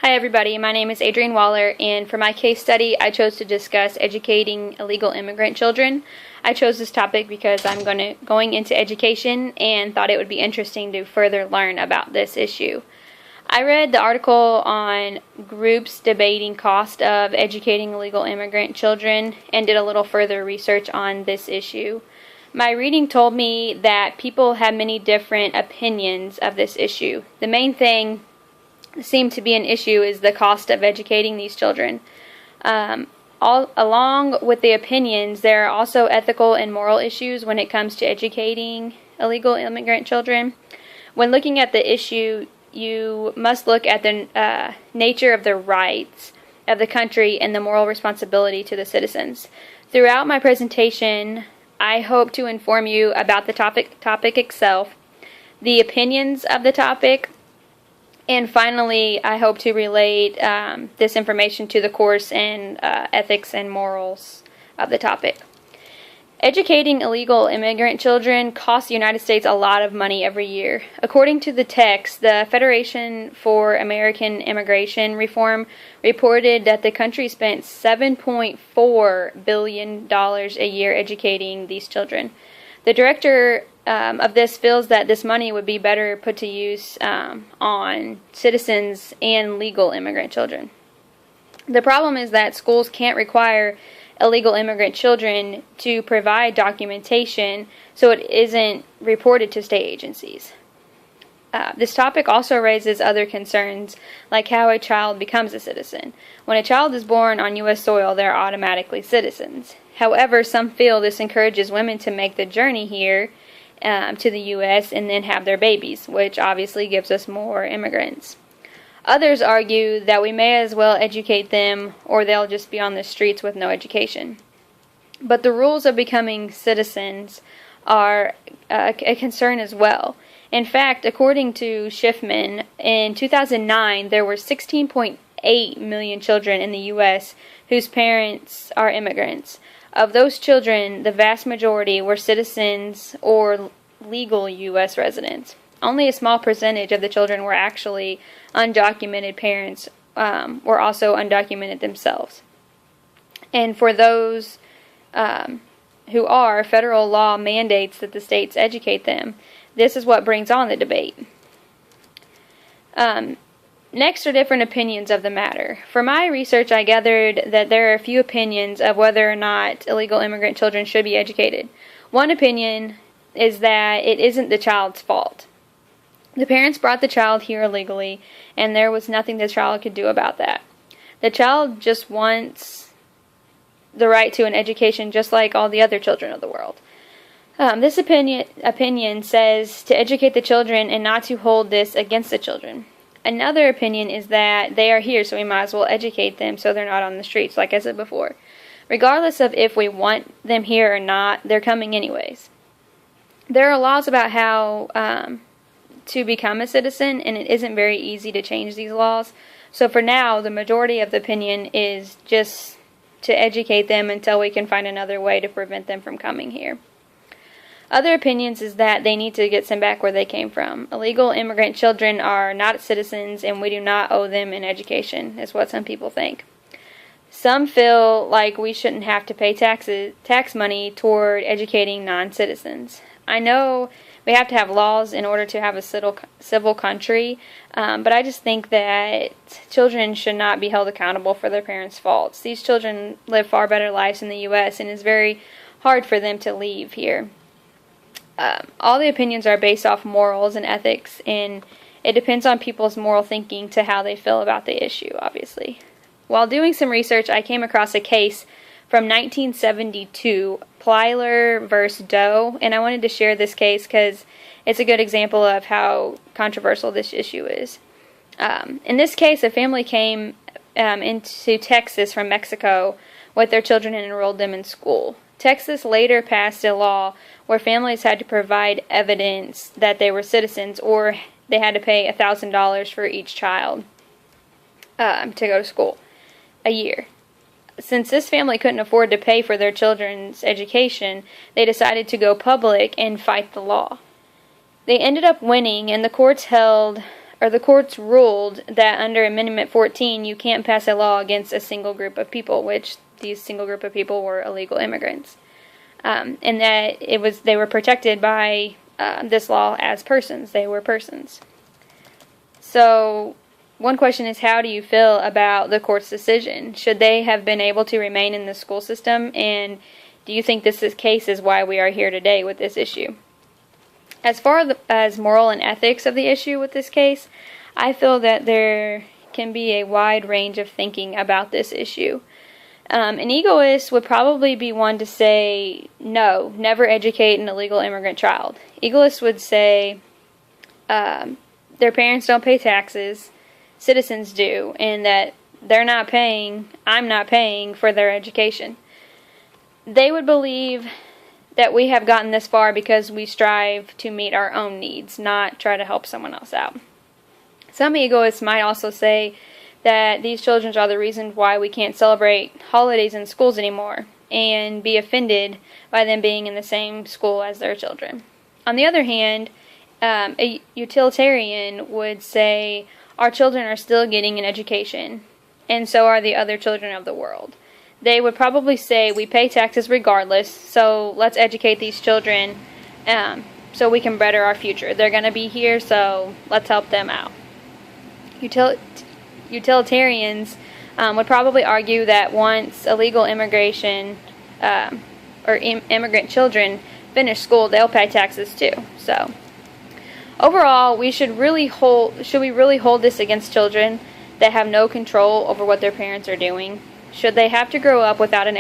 Hi everybody, my name is Adrienne Waller, and for my case study I chose to discuss educating illegal immigrant children. I chose this topic because I'm going into education and thought it would be interesting to further learn about this issue. I read the article on groups debating cost of educating illegal immigrant children and did a little further research on this issue. My reading told me that people have many different opinions of this issue. The main thing seemed to be an issue is the cost of educating these children. Along with the opinions, there are also ethical and moral issues when it comes to educating illegal immigrant children. When looking at the issue, you must look at the nature of the rights of the country and the moral responsibility to the citizens. Throughout my presentation, I hope to inform you about the topic itself, the opinions of the topic, and finally, I hope to relate this information to the course and ethics and morals of the topic. Educating illegal immigrant children costs the United States a lot of money every year. According to the text, the Federation for American Immigration Reform reported that the country spent $7.4 billion a year educating these children. The director of this feels that this money would be better put to use on citizens and legal immigrant children. The problem is that schools can't require illegal immigrant children to provide documentation, so it isn't reported to state agencies. This topic also raises other concerns, like how a child becomes a citizen. When a child is born on U.S. soil, they're automatically citizens. However, some feel this encourages women to make the journey here to the U.S. and then have their babies, which obviously gives us more immigrants. Others argue that we may as well educate them or they'll just be on the streets with no education. But the rules of becoming citizens are a concern as well. In fact, according to Schiffman, in 2009 there were 16.8 million children in the U.S. whose parents are immigrants. Of those children, the vast majority were citizens or legal U.S. residents. Only a small percentage of the children were actually undocumented parents, were also undocumented themselves. And for those who are, federal law mandates that the states educate them. This is what brings on the debate. Next are different opinions of the matter. For my research, I gathered that there are a few opinions of whether or not illegal immigrant children should be educated. One opinion is that it isn't the child's fault. The parents brought the child here illegally, and there was nothing the child could do about that. The child just wants the right to an education just like all the other children of the world. This opinion says to educate the children and not to hold this against the children. Another opinion is that they are here, so we might as well educate them so they're not on the streets, like I said before. Regardless of if we want them here or not, they're coming anyways. There are laws about how to become a citizen, and it isn't very easy to change these laws. So for now, the majority of the opinion is just to educate them until we can find another way to prevent them from coming here. Other opinions is that they need to get sent back where they came from. Illegal immigrant children are not citizens, and we do not owe them an education, is what some people think. Some feel like we shouldn't have to pay tax money toward educating non-citizens. I know we have to have laws in order to have a civil country, but I just think that children should not be held accountable for their parents' faults. These children live far better lives in the U.S., and it's very hard for them to leave here. All the opinions are based off morals and ethics, and it depends on people's moral thinking to how they feel about the issue, obviously. While doing some research, I came across a case from 1972, Plyler v. Doe, and I wanted to share this case because it's a good example of how controversial this issue is. In this case, a family came into Texas from Mexico with their children and enrolled them in school. Texas later passed a law where families had to provide evidence that they were citizens, or they had to pay $1,000 for each child to go to school a year. Since this family couldn't afford to pay for their children's education, they decided to go public and fight the law. They ended up winning, and the courts held the courts ruled that under Amendment 14 you can't pass a law against a single group of people, which these single group of people were illegal immigrants, and that they were protected by this law as persons. They were persons. So one question is, how do you feel about the court's decision? Should they have been able to remain in the school system? And do you think this case is why we are here today with this issue? As far as moral and ethics of the issue with this case, I feel that there can be a wide range of thinking about this issue. An egoist would probably be one to say, no, never educate an illegal immigrant child. Egoists would say their parents don't pay taxes, citizens do, and that they're not paying, I'm not paying for their education. They would believe that we have gotten this far because we strive to meet our own needs, not try to help someone else out. Some egoists might also say that these children are the reason why we can't celebrate holidays in schools anymore, and be offended by them being in the same school as their children. On the other hand, a utilitarian would say our children are still getting an education, and so are the other children of the world. They would probably say we pay taxes regardless, so let's educate these children so we can better our future. They're going to be here, so let's help them out. Utilitarians would probably argue that once illegal immigration or immigrant children finish school, they'll pay taxes too. So overall, should we really hold this against children that have no control over what their parents are doing? Should they have to grow up without an